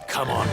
Come on.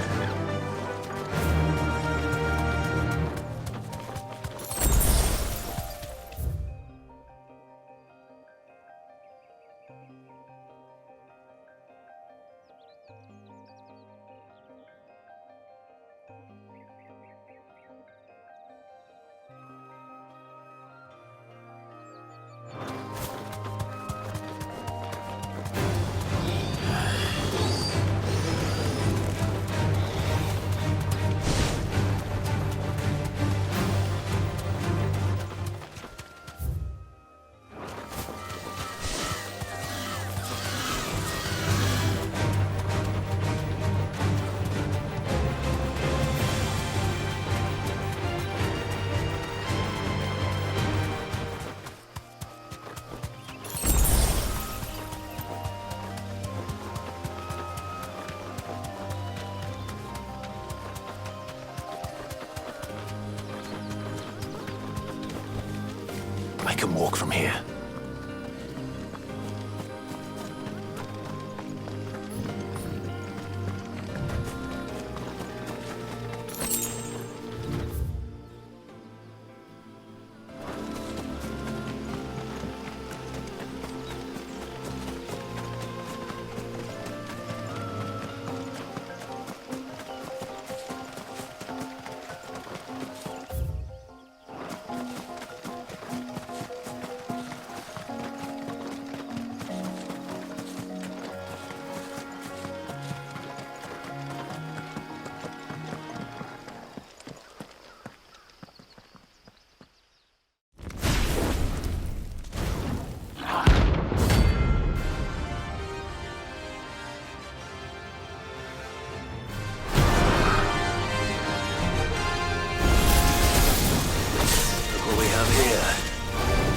I can walk from here.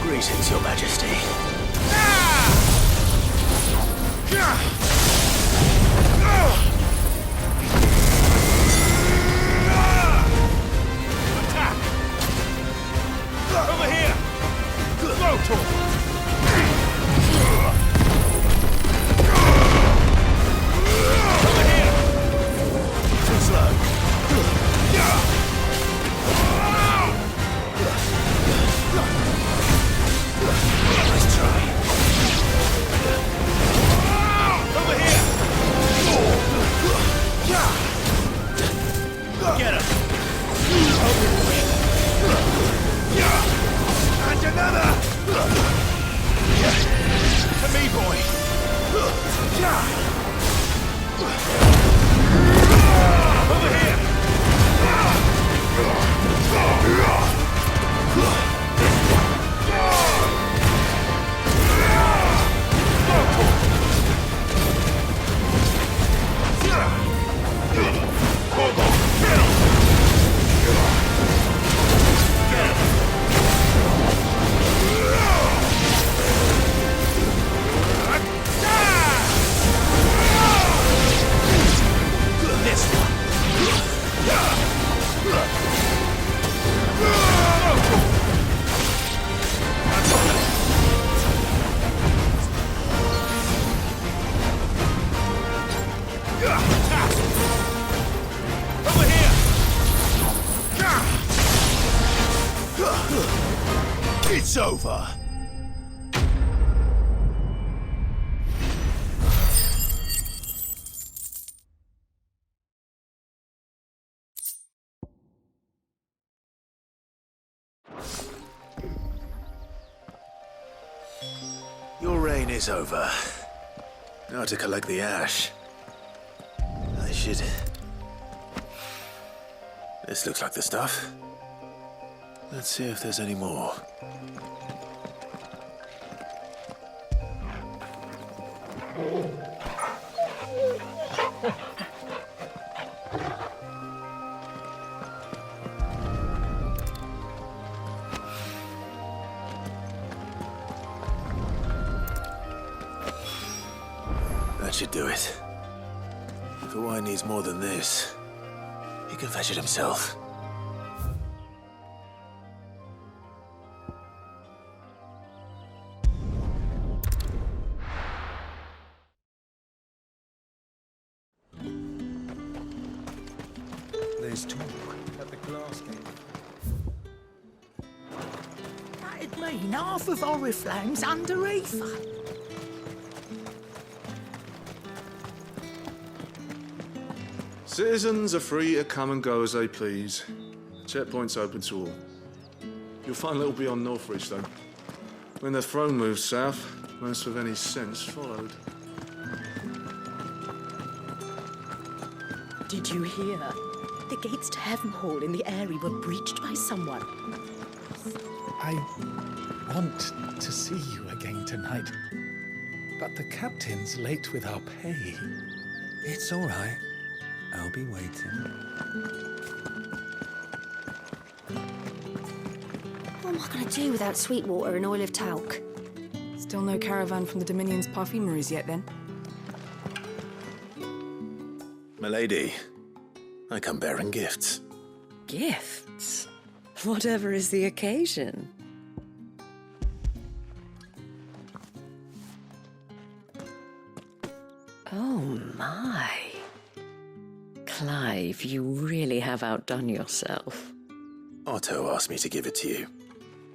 Greetings, Your Majesty. Attack! Over here! Slow talk! Over here! Too slow. Nice try. Over here! Get him! And another! To me, boy! Over here! It's over. Your reign is over. Now to collect the ash. I should... This looks like the stuff. Let's see if there's any more. That should do it. If the wine needs more than this, he can fetch it himself. this talk? At the glass gate. That'd mean half of Oriflamme's under Aether. Citizens are free to come and go as they please. Checkpoint's open to all. You'll find a little beyond Northridge, though. When the throne moves south, most with any sense followed. Did you hear? The gates to Heaven Hall in the Eyrie were breached by someone. I want to see you again tonight. But the captain's late with our pay. It's all right. I'll be waiting. What am I going to do without Sweetwater and Oil of Talc? Still no caravan from the Dominion's perfumeries yet, then? Milady, I come bearing gifts. Gifts? Whatever is the occasion. Oh my. Clive, you really have outdone yourself. Otto asked me to give it to you.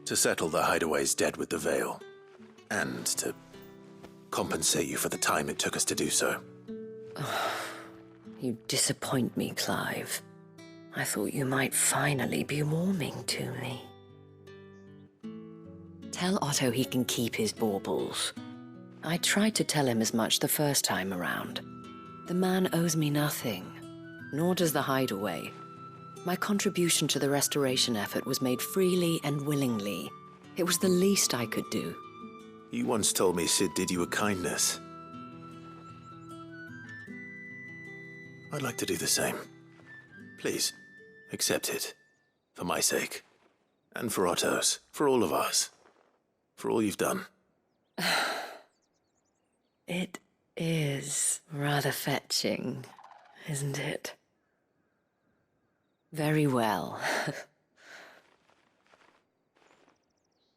To settle the Hideaway's debt with the Veil. And to compensate you for the time it took us to do so. You disappoint me, Clive. I thought you might finally be warming to me. Tell Otto he can keep his baubles. I tried to tell him as much the first time around. The man owes me nothing, nor does the Hideaway. My contribution to the restoration effort was made freely and willingly. It was the least I could do. You once told me Sid did you a kindness. I'd like to do the same. Please, accept it. For my sake. And for Otto's. For all of us. For all you've done. It is rather fetching, isn't it? Very well.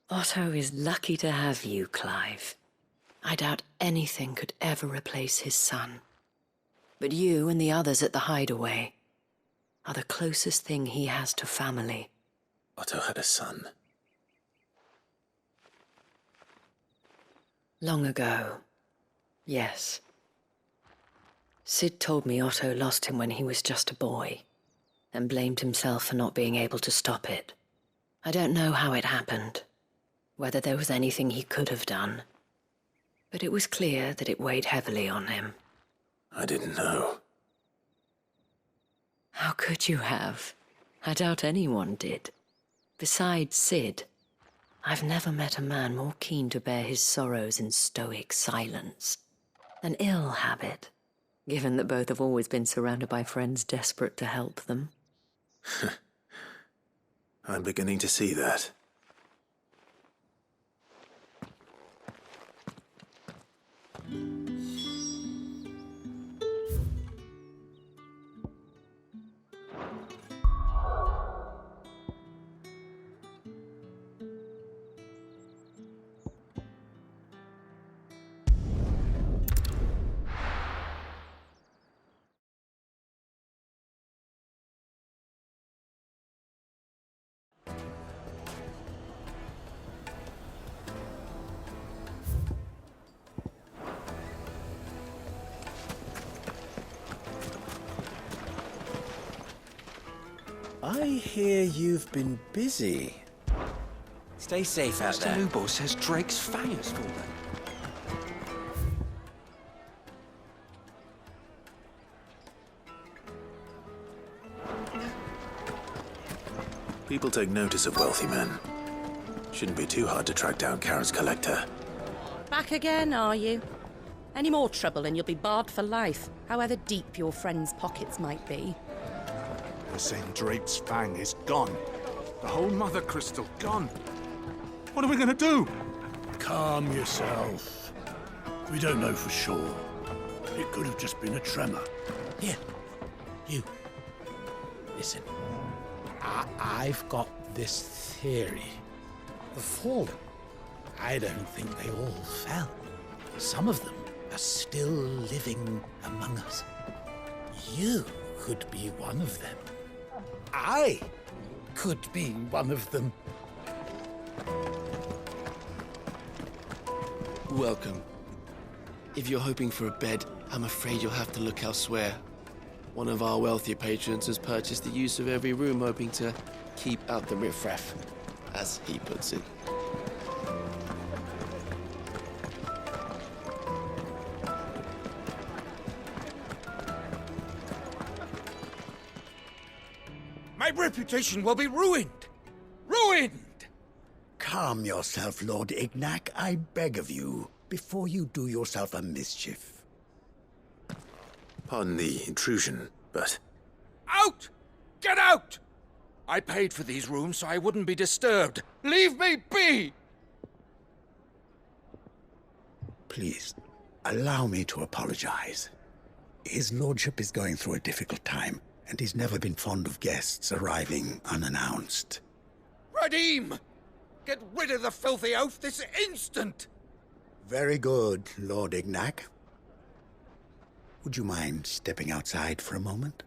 Otto is lucky to have you, Clive. I doubt anything could ever replace his son. But you and the others at the Hideaway are the closest thing he has to family. Otto had a son. Long ago, yes. Sid told me Otto lost him when he was just a boy, and blamed himself for not being able to stop it. I don't know how it happened, whether there was anything he could have done, but it was clear that it weighed heavily on him. I didn't know. How could you have? I doubt anyone did. Besides Sid, I've never met a man more keen to bear his sorrows in stoic silence. An ill habit, given that both have always been surrounded by friends desperate to help them. I'm beginning to see that. I hear you've been busy. Stay safe out there. Mr. Lubo says Drake's fang has fallen. People take notice of wealthy men. Shouldn't be too hard to track down Karen's collector. Back again, are you? Any more trouble and you'll be barred for life, however deep your friends' pockets might be. They're saying Drake's fang is gone. The whole Mother Crystal gone. What are we gonna do? Calm yourself. We don't know for sure. It could have just been a tremor. Here, you. Listen. I've got this theory. The Fallen. I don't think they all fell. Some of them are still living among us. You could be one of them. I could be one of them. Welcome. If you're hoping for a bed, I'm afraid you'll have to look elsewhere. One of our wealthier patrons has purchased the use of every room, hoping to keep out the riffraff, as he puts it. My reputation will be ruined! Ruined! Calm yourself, Lord Ignac, I beg of you, before you do yourself a mischief. Pardon the intrusion, but... Out! Get out! I paid for these rooms so I wouldn't be disturbed. Leave me be! Please, allow me to apologize. His lordship is going through a difficult time, and he's never been fond of guests arriving unannounced. Radim! Get rid of the filthy oaf this instant! Very good, Lord Ignac. Would you mind stepping outside for a moment?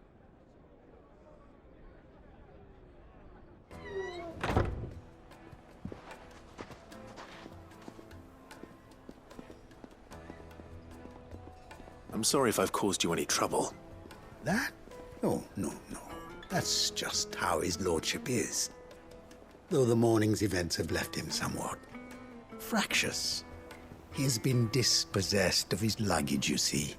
I'm sorry if I've caused you any trouble. That? No. That's just how his lordship is. Though the morning's events have left him somewhat fractious. He has been dispossessed of his luggage, you see.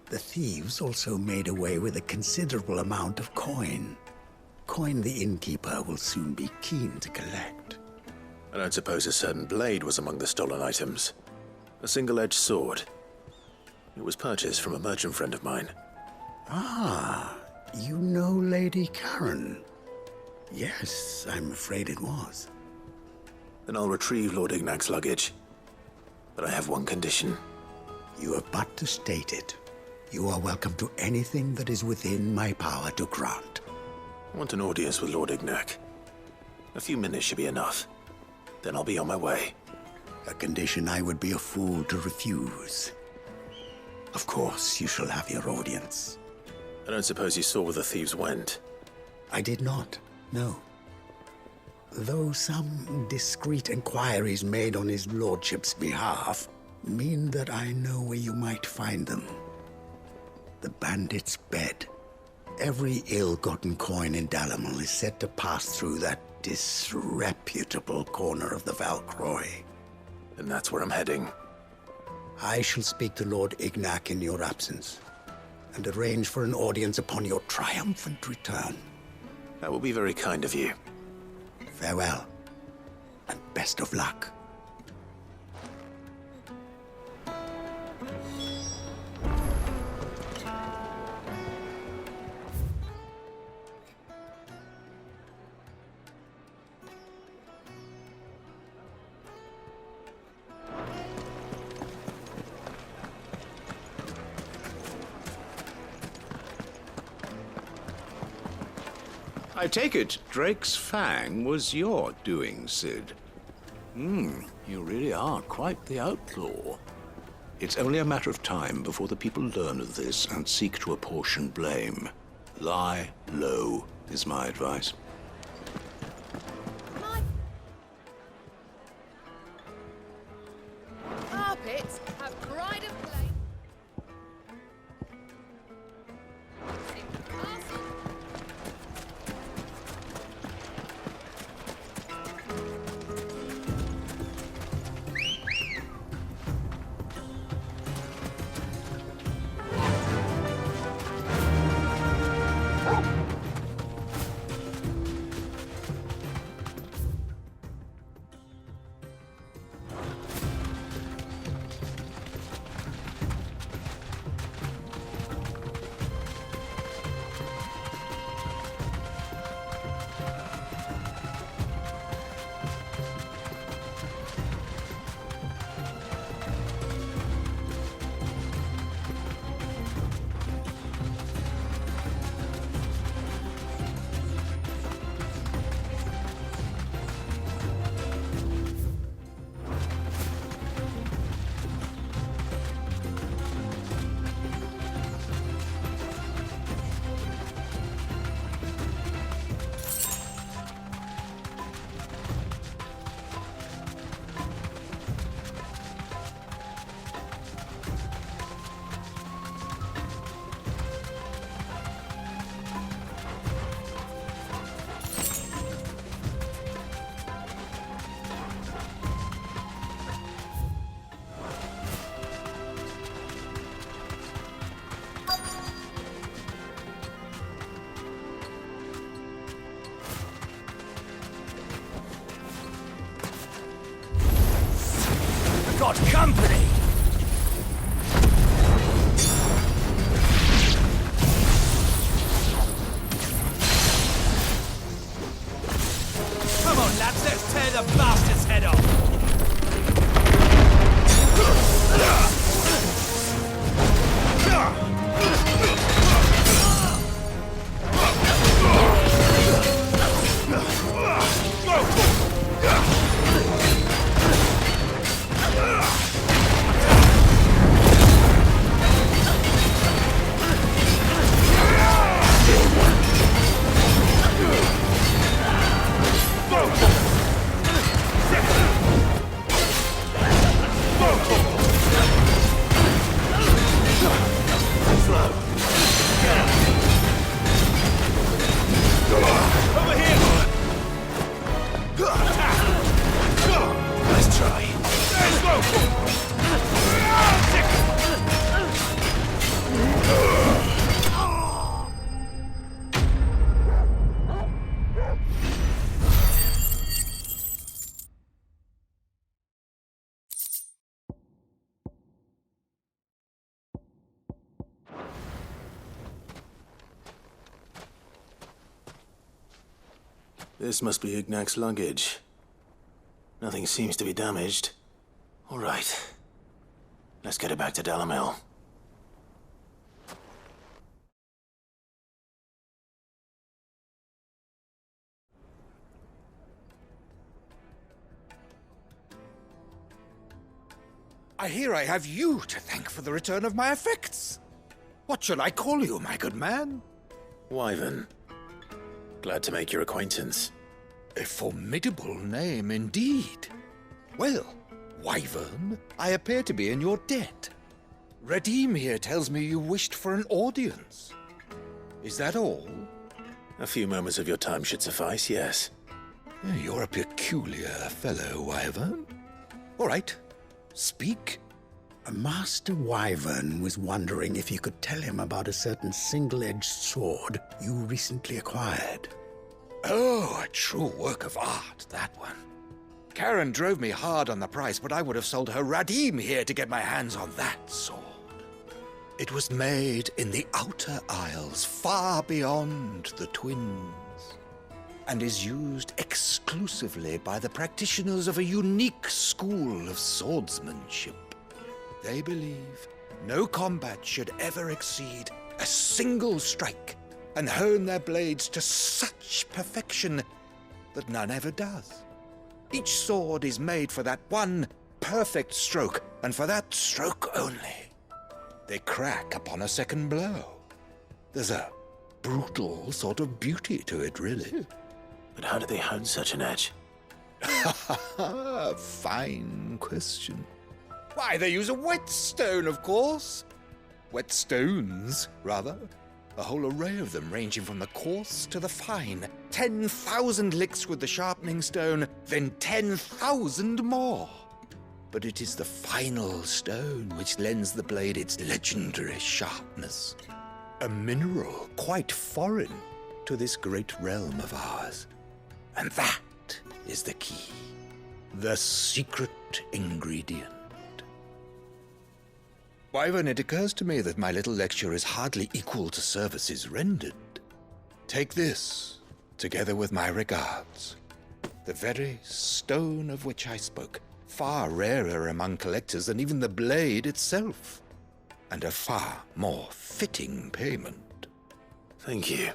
The thieves also made away with a considerable amount of coin. Coin the innkeeper will soon be keen to collect. I don't suppose a certain blade was among the stolen items. A single-edged sword. It was purchased from a merchant friend of mine. Ah, you know Lady Karen. Yes, I'm afraid it was. Then I'll retrieve Lord Ignac's luggage. But I have one condition. You have but to state it. You are welcome to anything that is within my power to grant. I want an audience with Lord Ignac. A few minutes should be enough. Then I'll be on my way. A condition I would be a fool to refuse. Of course, you shall have your audience. I don't suppose you saw where the thieves went. I did not, no. Though some discreet inquiries made on his lordship's behalf mean that I know where you might find them. The bandit's bed. Every ill-gotten coin in Dalamil is said to pass through that disreputable corner of the Valcroy. And that's where I'm heading. I shall speak to Lord Ignac in your absence, and arrange for an audience upon your triumphant return. That will be very kind of you. Farewell, and best of luck. I take it Drake's Fang was your doing, Sid. You really are quite the outlaw. It's only a matter of time before the people learn of this and seek to apportion blame. Lie low is my advice. Carpets have pride of place. got company! Come on, lads, let's tear the bastard's head off! This must be Ignac's luggage. Nothing seems to be damaged. All right. Let's get it back to Dalamel. I hear I have you to thank for the return of my effects. What shall I call you, my good man? Wyvern. Glad to make your acquaintance. A formidable name indeed. Well, Wyvern, I appear to be in your debt. Redeem here tells me you wished for an audience. Is that all? A few moments of your time should suffice, yes. You're a peculiar fellow, Wyvern. All right, speak. Master Wyvern was wondering if you could tell him about a certain single-edged sword you recently acquired. Oh, a true work of art, that one. Karen drove me hard on the price, but I would have sold her Radim here to get my hands on that sword. It was made in the Outer Isles, far beyond the Twins, and is used exclusively by the practitioners of a unique school of swordsmanship. They believe no combat should ever exceed a single strike, and hone their blades to such perfection that none ever does. Each sword is made for that one perfect stroke, and for that stroke only. They crack upon a second blow. There's a brutal sort of beauty to it, really. But how do they hone such an edge? Fine question. Why, they use a whetstone, of course. Whetstones, rather. A whole array of them, ranging from the coarse to the fine. 10,000 licks with the sharpening stone, then 10,000 more. But it is the final stone which lends the blade its legendary sharpness. A mineral quite foreign to this great realm of ours. And that is the key. The secret ingredient. Wyvern, it occurs to me that my little lecture is hardly equal to services rendered. Take this, together with my regards. The very stone of which I spoke, far rarer among collectors than even the blade itself, and a far more fitting payment. Thank you.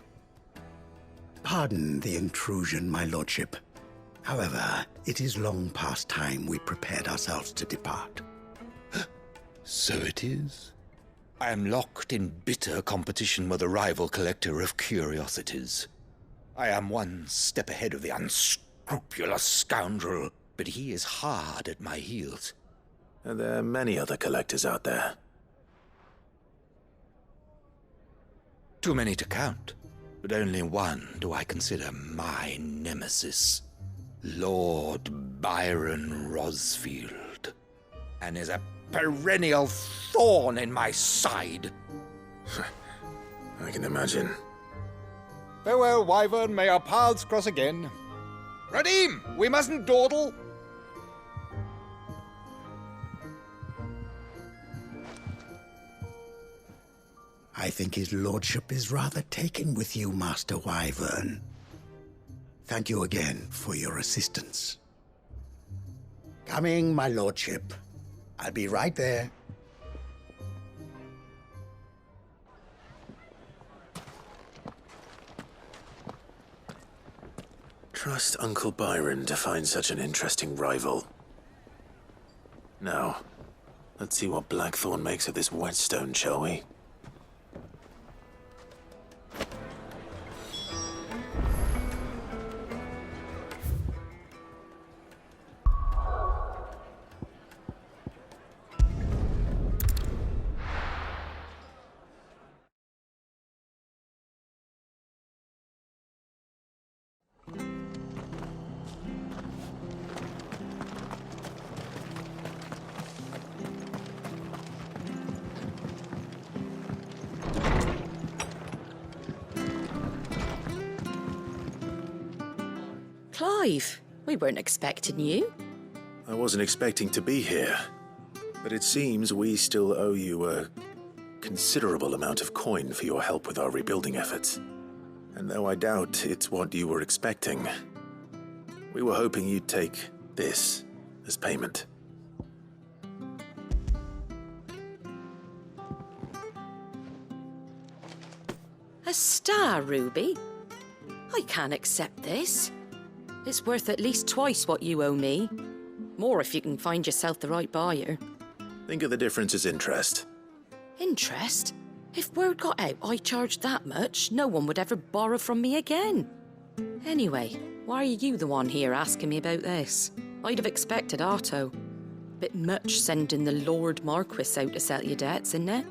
Pardon the intrusion, my lordship. However, it is long past time we prepared ourselves to depart. So it is. I am locked in bitter competition with a rival collector of curiosities. I am one step ahead of the unscrupulous scoundrel, but he is hard at my heels. Are there many other collectors out there? Too many to count, but only one do I consider my nemesis. Lord Byron Rosfield, and is a perennial thorn in my side. I can imagine. Farewell, Wyvern. May our paths cross again. Radim, we mustn't dawdle. I think his lordship is rather taken with you, Master Wyvern. Thank you again for your assistance. Coming, my lordship. I'll be right there. Trust Uncle Byron to find such an interesting rival. Now, let's see what Blackthorn makes of this whetstone, shall we? Clive, we weren't expecting you. I wasn't expecting to be here, but it seems we still owe you a considerable amount of coin for your help with our rebuilding efforts. And though I doubt it's what you were expecting, we were hoping you'd take this as payment. A star ruby? I can't accept this. It's worth at least twice what you owe me. More if you can find yourself the right buyer. Think of the difference as interest. Interest? If word got out I charged that much, no one would ever borrow from me again. Anyway, why are you the one here asking me about this? I'd have expected Otto. Bit much sending the Lord Marquis out to settle your debts, isn't it?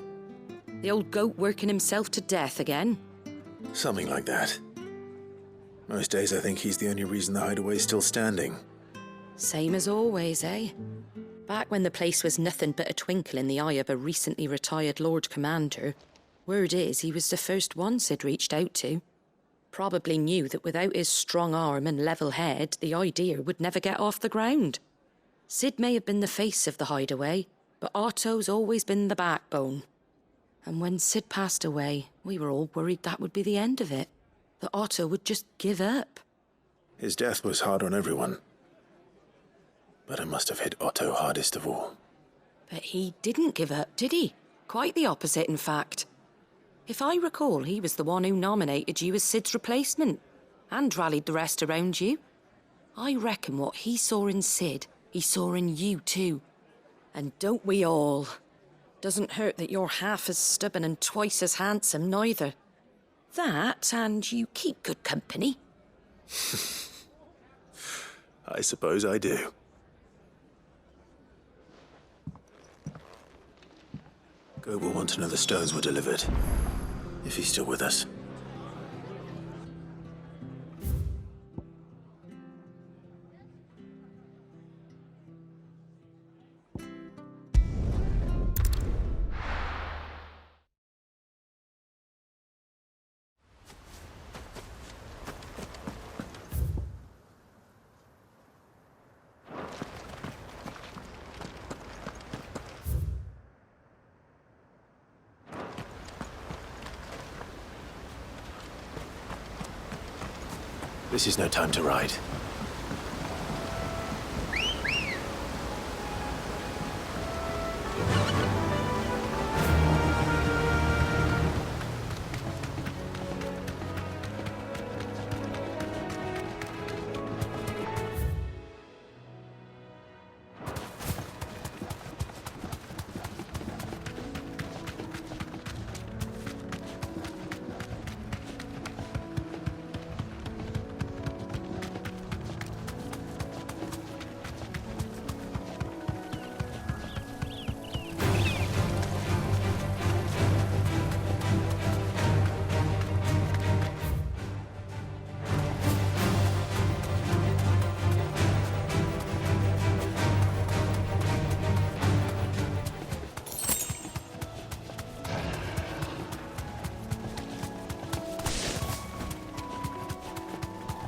The old goat working himself to death again? Something like that. Most days I think he's the only reason the hideaway's still standing. Same as always, eh? Back when the place was nothing but a twinkle in the eye of a recently retired Lord Commander, word is he was the first one Sid reached out to. Probably knew that without his strong arm and level head, the idea would never get off the ground. Sid may have been the face of the hideaway, but Otto's always been the backbone. And when Sid passed away, we were all worried that would be the end of it. That Otto would just give up. His death was hard on everyone. But it must have hit Otto hardest of all. But he didn't give up, did he? Quite the opposite, in fact. If I recall, he was the one who nominated you as Sid's replacement, and rallied the rest around you. I reckon what he saw in Sid, he saw in you too. And don't we all? Doesn't hurt that you're half as stubborn and twice as handsome, neither. That, and you keep good company. I suppose I do. Goat will want to know the stones were delivered, if he's still with us. This is no time to ride.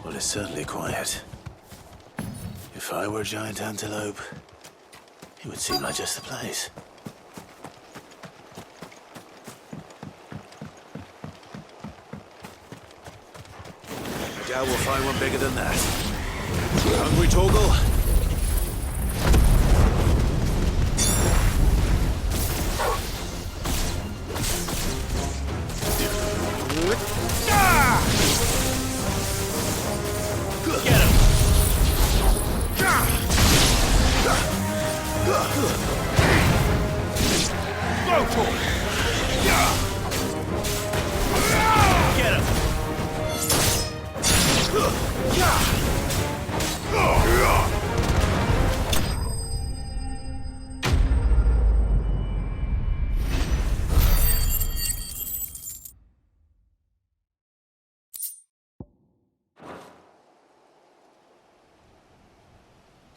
Well, it's certainly quiet. If I were a giant antelope, it would seem like just the place. doubt we'll find one bigger than that. Hungry, Torgal?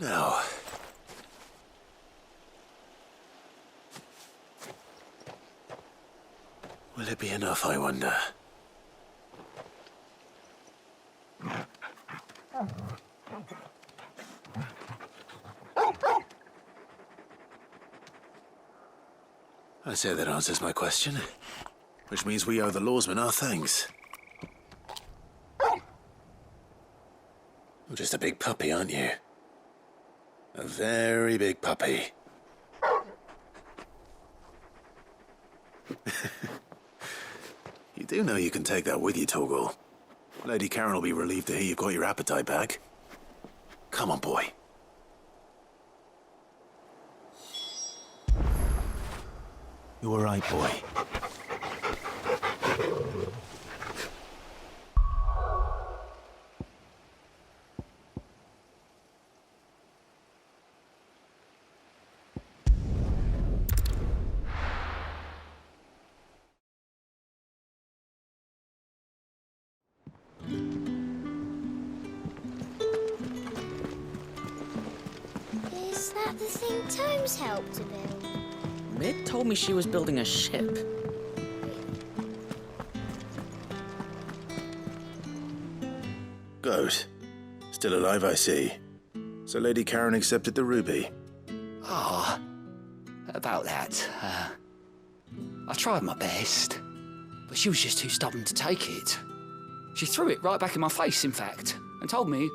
Now, will it be enough, I wonder? I say that answers my question, which means we owe the lawsmen our thanks. You're just a big puppy, aren't you? A very big puppy. You do know you can take that with you, Torgal. Lady Karen will be relieved to hear you've got your appetite back. Come on, boy. You all right, boy? Is that the thing Tomes helped to build? Mid told me she was building a ship. Goat. Still alive, I see. So Lady Karen accepted the ruby. Ah, about that. I tried my best, but she was just too stubborn to take it. She threw it right back in my face, in fact, and told me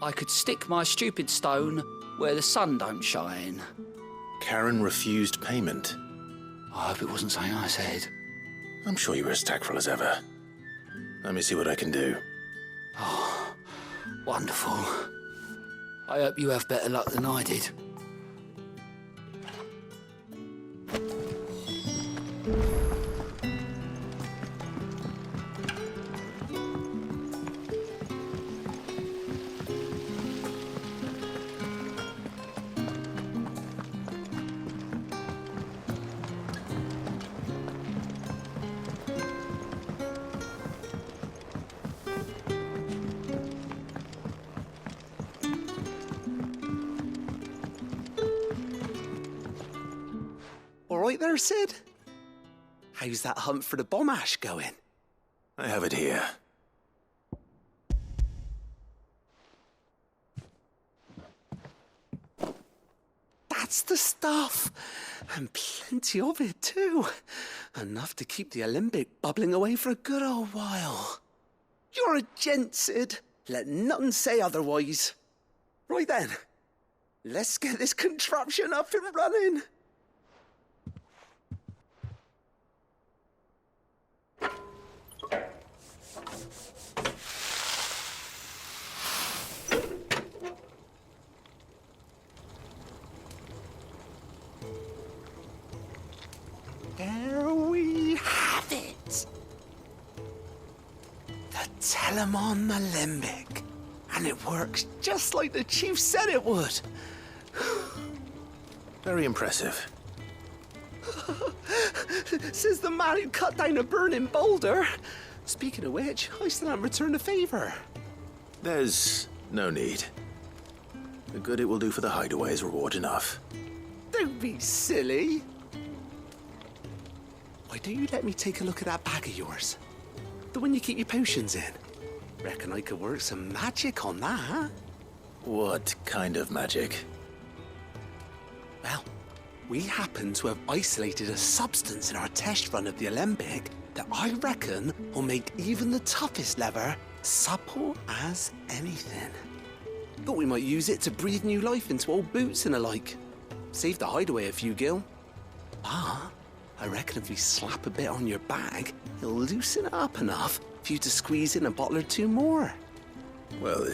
I could stick my stupid stone where the sun don't shine. Karen refused payment. I hope it wasn't something I said. I'm sure you were as tactful as ever. Let me see what I can do. Oh, wonderful. I hope you have better luck than I did. All right there, Sid? How's that hunt for the bomb ash going? I have it here. That's the stuff. And plenty of it, too. Enough to keep the Olympic bubbling away for a good old while. You're a gent, Sid. Let none say otherwise. Right then, let's get this contraption up and running. There we have it. The Telemon Alembic. And it works just like the chief said it would. Very impressive. Says the man who cut down a burning boulder. Speaking of which, I still haven't returned the favor. There's no need. The good it will do for the hideaway is reward enough. Don't be silly. Why don't you let me take a look at that bag of yours? The one you keep your potions in. Reckon I could work some magic on that, huh? What kind of magic? Well, we happen to have isolated a substance in our test run of the Alembic that I reckon will make even the toughest lever Supple as anything. Thought we might use it to breathe new life into old boots and the like. Save the hideaway a few gil. Ah, I reckon if we slap a bit on your bag, it'll loosen it up enough for you to squeeze in a bottle or two more. Well,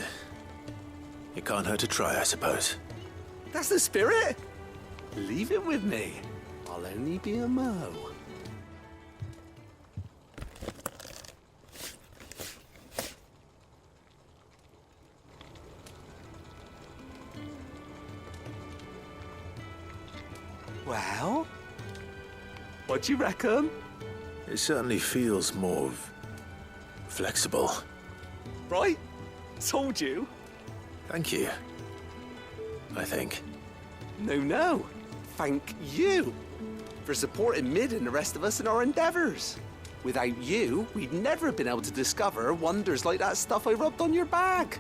it can't hurt to try, I suppose. That's the spirit. Leave it with me. I'll only be a mo. Well, what do you reckon? It certainly feels more flexible. Right? Told you. Thank you. I think. No. Thank you for supporting Mid and the rest of us in our endeavors. Without you, we'd never have been able to discover wonders like that stuff I rubbed on your bag.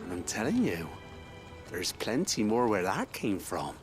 And I'm telling you, there's plenty more where that came from.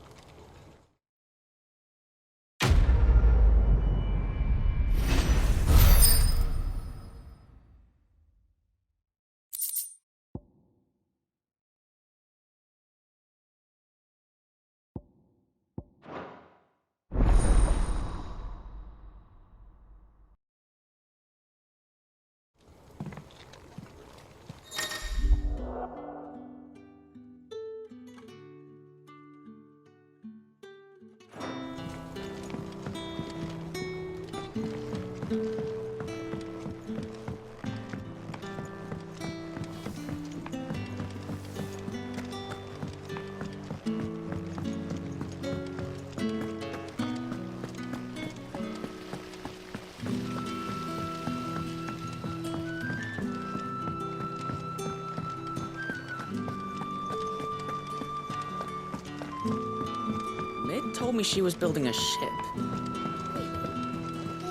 Mid told me she was building a ship.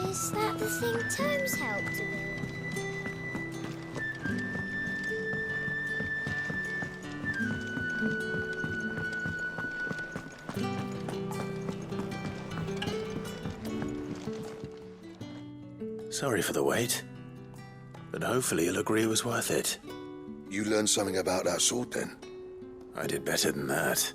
Is that the thing Tomes helped to build? Sorry for the wait, but hopefully you'll agree it was worth it. You learned something about that sword, then? I did better than that.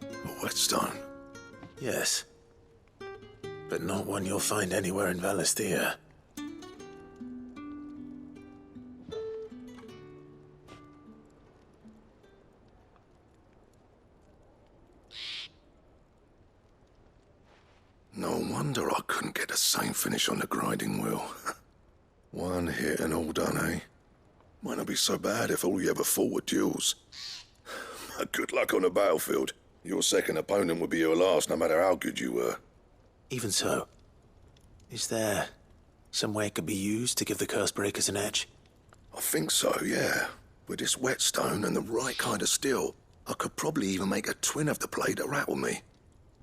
A whetstone? Yes. But not one you'll find anywhere in Valisthea. No wonder I couldn't get the same finish on the grinding wheel. One hit and all done, eh? Might not be so bad if all you ever fought were duels. Good luck on the battlefield. Your second opponent would be your last, no matter how good you were. Even so, is there some way it could be used to give the curse breakers an edge? I think so, yeah. With this whetstone and the right kind of steel, I could probably even make a twin of the blade that rattled me.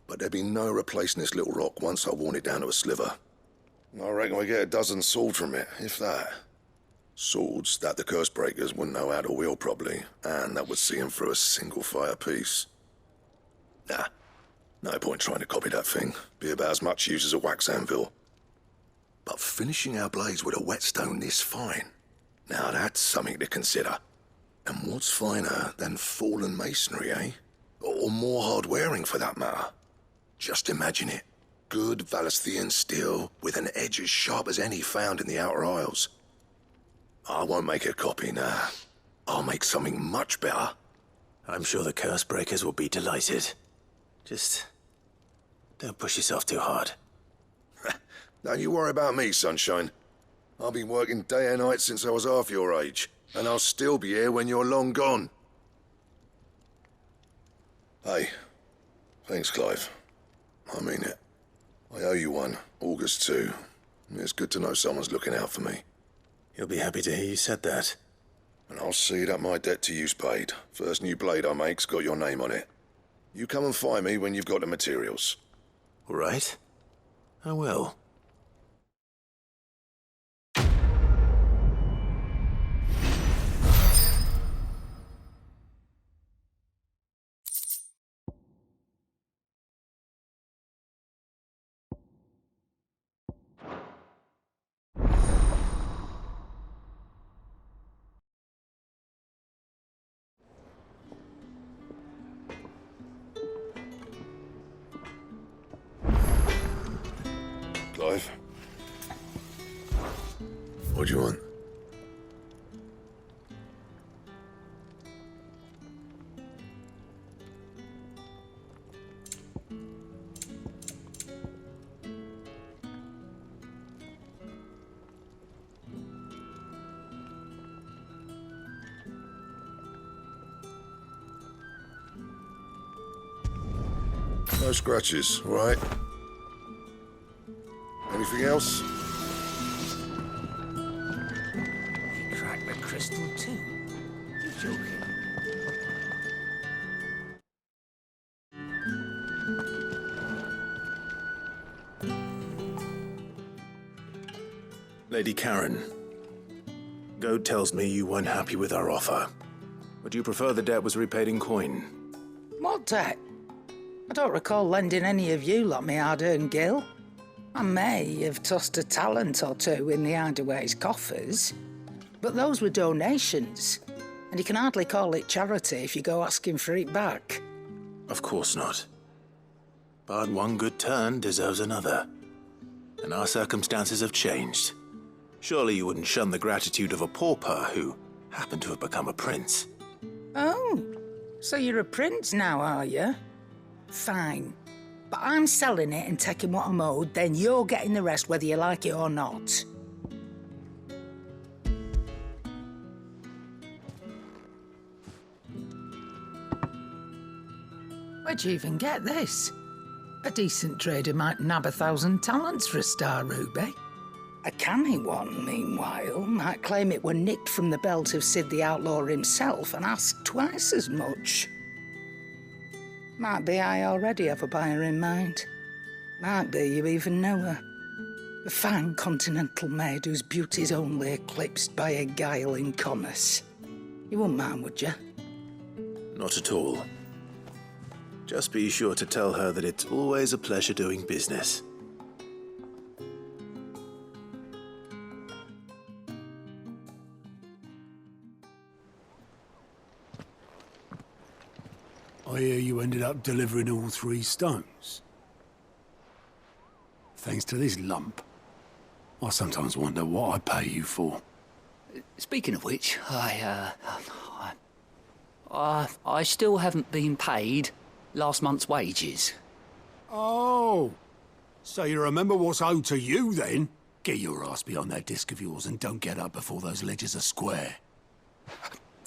But there'd be no replacing this little rock once I worn it down to a sliver. I reckon we get a dozen swords from it, if that. Swords that the curse breakers wouldn't know how to wield properly, and that would see them through a single fire piece. Nah, no point trying to copy that thing. Be about as much use as a wax anvil. But finishing our blades with a whetstone this fine, now that's something to consider. And what's finer than fallen masonry, eh? Or more hard-wearing, for that matter. Just imagine it. Good Valisthean steel with an edge as sharp as any found in the Outer Isles. I won't make a copy, nah. I'll make something much better. I'm sure the curse breakers will be delighted. Just don't push yourself too hard. Don't you worry about me, sunshine. I've been working day and night since I was half your age, and I'll still be here when you're long gone. Hey, thanks, Clive. I mean it. I owe you one, August too. It's good to know someone's looking out for me. You'll be happy to hear you said that. And I'll see that my debt to you's paid. First new blade I make's got your name on it. You come and find me when you've got the materials. All right. I will. What do you want? No scratches, all right? Anything else? He cracked the crystal too. You're joking. Lady Karen, Goad tells me you weren't happy with our offer. Would you prefer the debt was repaid in coin? What debt? I don't recall lending any of you lot me hard-earned gil. I may have tossed a talent or two in the Hideaway's coffers, but those were donations, and you can hardly call it charity if you go asking for it back. Of course not. But one good turn deserves another. And our circumstances have changed. Surely you wouldn't shun the gratitude of a pauper who happened to have become a prince. Oh, so you're a prince now, are you? Fine. But I'm selling it and taking what I'm owed, then you're getting the rest whether you like it or not. Where'd you even get this? A decent trader might nab 1,000 talents for a star ruby. A canny one, meanwhile, might claim it were nicked from the belt of Sid the Outlaw himself and ask twice as much. Might be I already have a buyer in mind. Might be you even know her. A fine continental maid whose beauty's only eclipsed by a guile in commerce. You wouldn't mind, would you? Not at all. Just be sure to tell her that it's always a pleasure doing business. I hear you ended up delivering all 3 stones. Thanks to this lump. I sometimes wonder what I pay you for. Speaking of which, I still haven't been paid last month's wages. Oh, so you remember what's owed to you then? Get your ass behind that disc of yours and don't get up before those ledgers are square.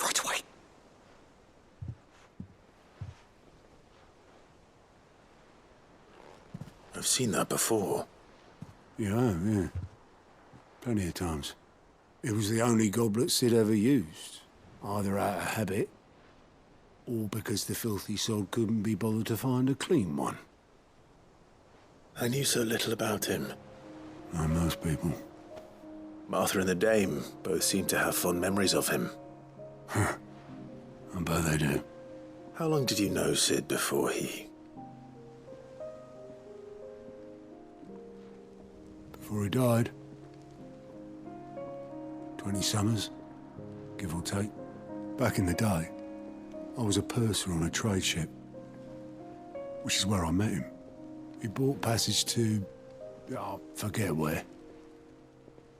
Right away. I've seen that before. Yeah. Plenty of times. It was the only goblet Sid ever used. Either out of habit, or because the filthy sod couldn't be bothered to find a clean one. I knew so little about him. Like most people. Martha and the Dame both seem to have fond memories of him. I bet they do. How long did you know Sid before Before he died. 20 summers, give or take. Back in the day, I was a purser on a trade ship, which is where I met him. He bought passage to, forget where.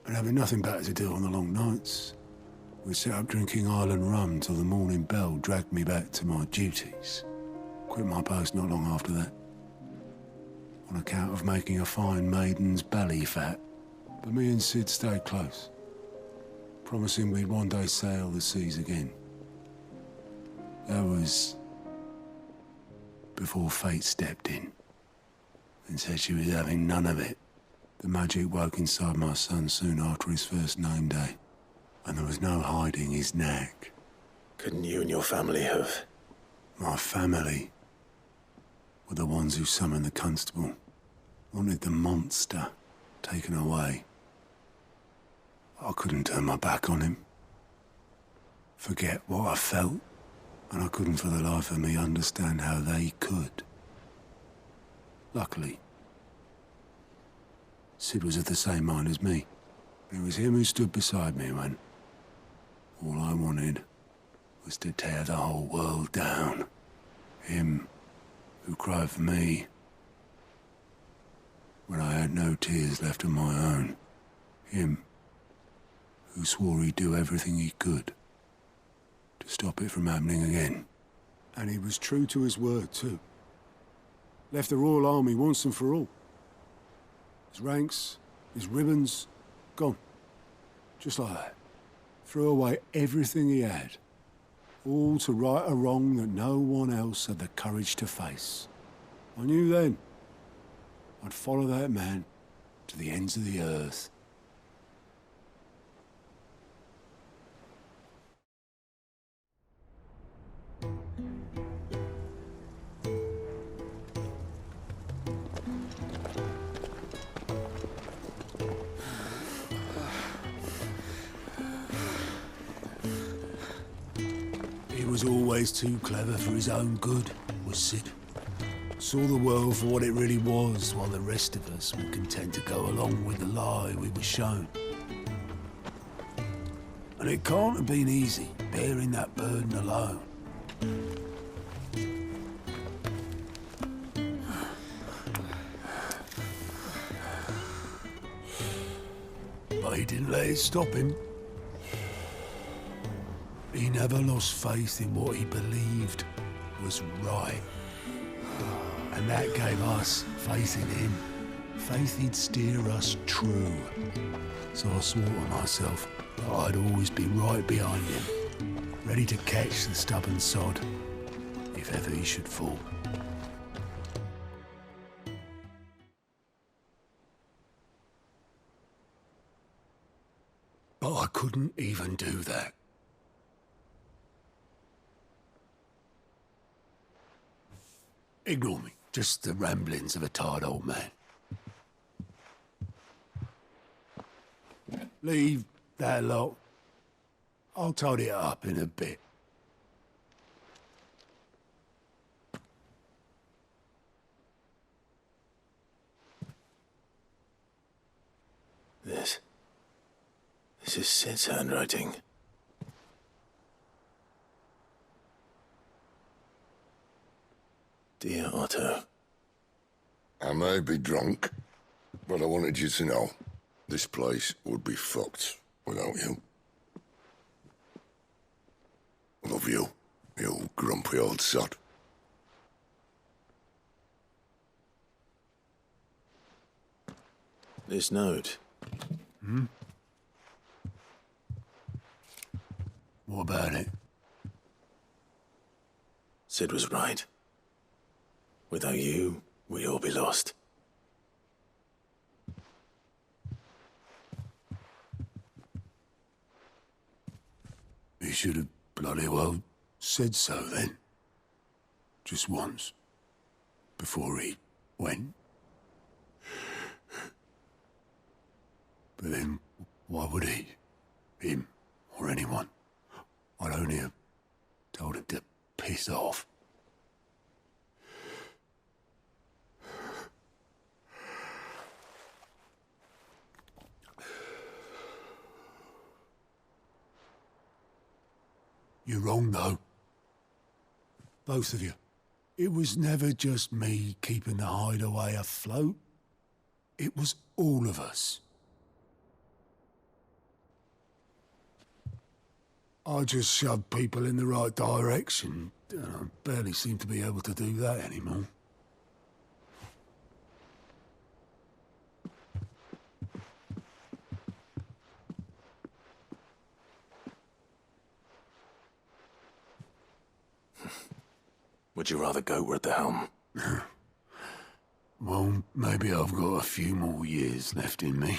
And having nothing better to do on the long nights, we set up drinking island rum till the morning bell dragged me back to my duties. Quit my post not long after that, on account of making a fine maiden's belly fat. But me and Sid stayed close, promising we'd one day sail the seas again. That was before fate stepped in and said she was having none of it. The magic woke inside my son soon after his first name day, and there was no hiding his knack. Couldn't you and your family have? My family were the ones who summoned the constable, wanted the monster taken away. I couldn't turn my back on him, forget what I felt, and I couldn't for the life of me understand how they could. Luckily, Sid was of the same mind as me. It was him who stood beside me when all I wanted was to tear the whole world down. Him who cried for me when I had no tears left of my own. Him who swore he'd do everything he could to stop it from happening again. And he was true to his word, too. Left the Royal Army once and for all. His ranks, his ribbons, gone. Just like that. Threw away everything he had. All to right a wrong that no one else had the courage to face. I knew then I'd follow that man to the ends of the earth. He was always too clever for his own good, was Sid. Saw the world for what it really was, while the rest of us were content to go along with the lie we were shown. And it can't have been easy, bearing that burden alone. But he didn't let it stop him. He never lost faith in what he believed was right. And that gave us faith in him. Faith he'd steer us true. So I swore to myself that I'd always be right behind him, ready to catch the stubborn sod, if ever he should fall. But I couldn't even do that. Ignore me. Just the ramblings of a tired old man. Leave that lot. I'll tidy it up in a bit. This is Sid's handwriting. Dear Otto. I may be drunk, but I wanted you to know this place would be fucked without you. Love you, you grumpy old sod. This note. Hmm? What about it? Sid was right. Without you, we'd all be lost. He should have bloody well said so then. Just once. Before he went. But then, why would he? Him, or anyone? I'd only have told him to piss off. You're wrong, though. Both of you. It was never just me keeping the hideaway afloat. It was all of us. I just shoved people in the right direction, and I barely seem to be able to do that anymore. Would you rather go at the helm? Well, maybe I've got a few more years left in me.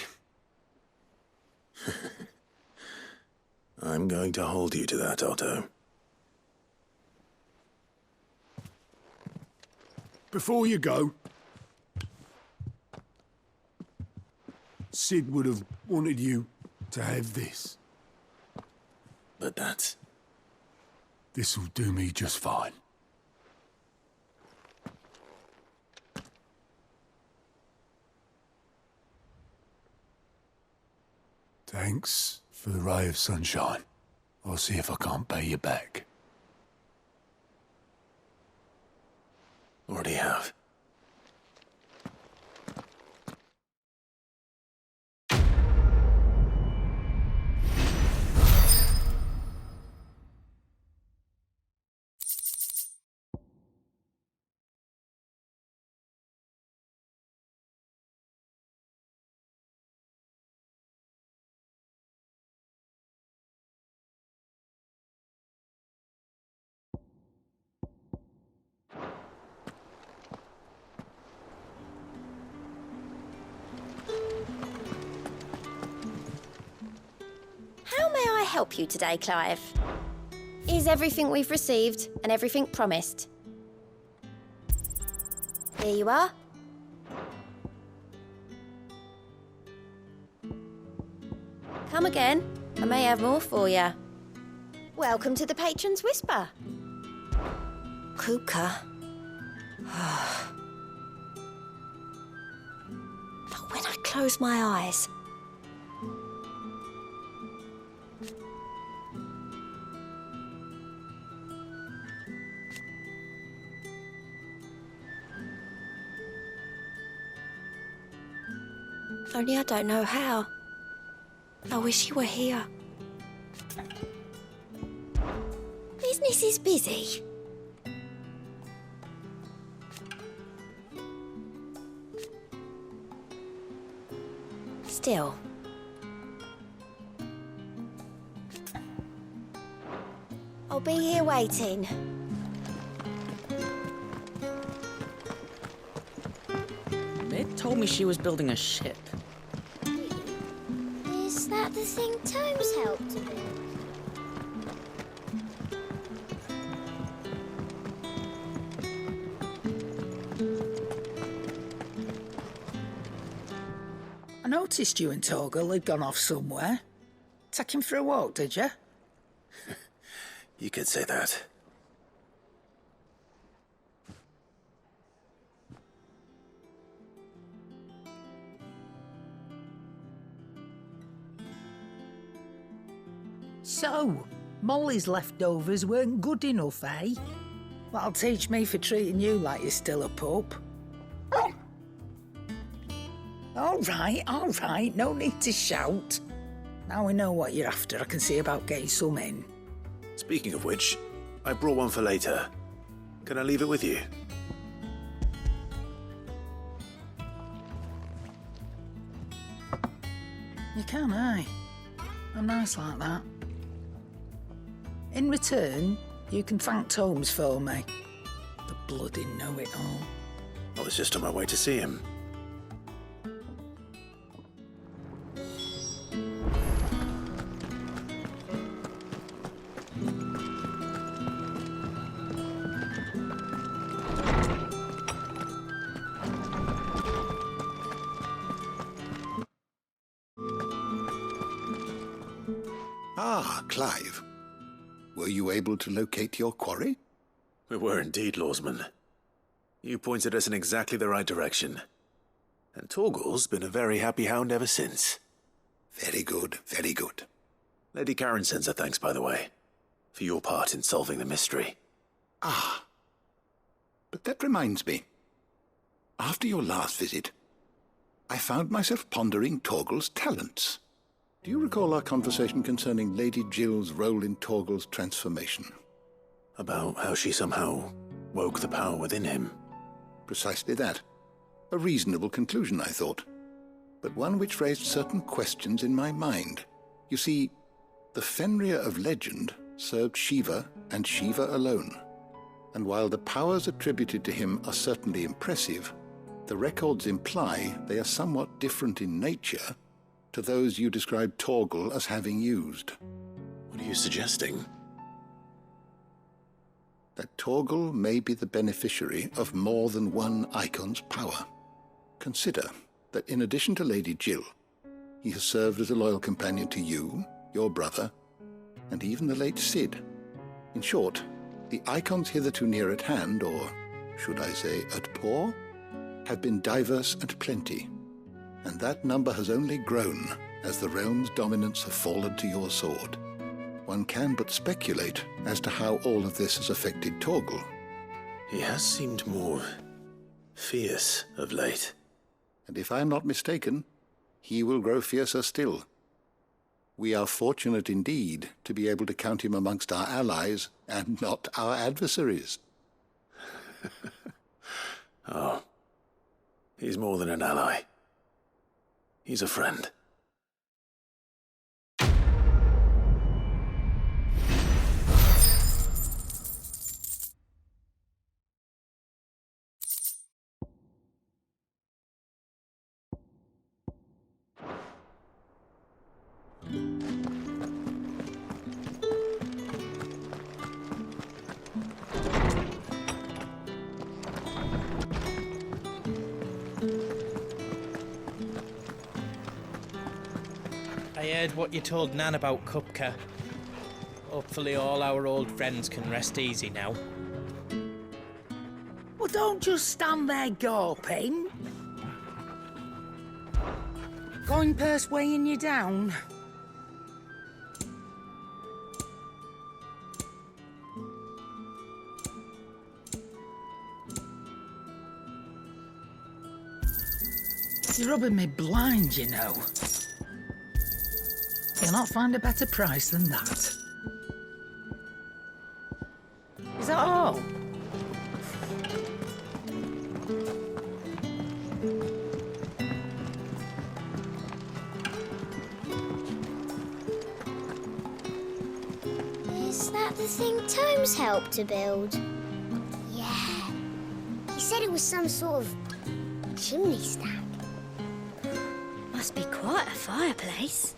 I'm going to hold you to that, Otto. Before you go, Sid would have wanted you to have this. But that's... This'll do me just fine. Thanks for the ray of sunshine. I'll see if I can't pay you back. Already have. help you today, Clive? Is everything we've received and everything promised? Here you are. Come again. I may have more for you. Welcome to the Patron's Whisper. Kuka. But when I close my eyes, only I don't know how. I wish you were here. Business is busy. Still. I'll be here waiting. Mid told me she was building a ship. Is that the thing Tomes helped to build? I noticed you and Torgal had gone off somewhere. Take him for a walk, did you? You could say that. So, Molly's leftovers weren't good enough, eh? That'll teach me for treating you like you're still a pup. All right, no need to shout. Now we know what you're after, I can see about getting some in. Speaking of which, I brought one for later. Can I leave it with you? You can, eh? I'm nice like that. In return, you can thank Tomes for me. The bloody know-it-all. I was just on my way to see him. Ah, Clive. Were you able to locate your quarry? We were indeed, Lawsman. You pointed us in exactly the right direction. And Torgal's been a very happy hound ever since. Very good, very good. Lady Karen sends her thanks, by the way, for your part in solving the mystery. Ah. But that reminds me. After your last visit, I found myself pondering Torgal's talents. Do you recall our conversation concerning Lady Jill's role in Torgal's transformation? About how she somehow woke the power within him. Precisely that. A reasonable conclusion, I thought. But one which raised certain questions in my mind. You see, the Fenrir of legend served Shiva and Shiva alone. And while the powers attributed to him are certainly impressive, the records imply they are somewhat different in nature to those you described Torgal as having used. What are you suggesting? That Torgal may be the beneficiary of more than one icon's power. Consider that in addition to Lady Jill, he has served as a loyal companion to you, your brother, and even the late Cid. In short, the icons hitherto near at hand, or should I say at paw, have been diverse and plenty. And that number has only grown as the realm's dominance have fallen to your sword. One can but speculate as to how all of this has affected Torgal. He has seemed more fierce of late. And if I am not mistaken, he will grow fiercer still. We are fortunate indeed to be able to count him amongst our allies and not our adversaries. Oh, he's more than an ally. He's a friend. heard what you told Nan about Kupka. Hopefully all our old friends can rest easy now. Well, don't just stand there gawping. Going purse weighing you down. You're rubbing me blind, you know. You'll not find a better price than that. Is that all? Is that the thing Tomes helped to build? Yeah. He said it was some sort of chimney stack. Must be quite a fireplace.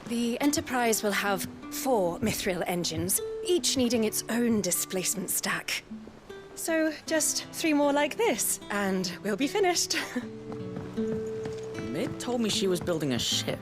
The Enterprise will have 4 mithril engines, each needing its own displacement stack. So just 3 more like this, and we'll be finished. Mid told me she was building a ship.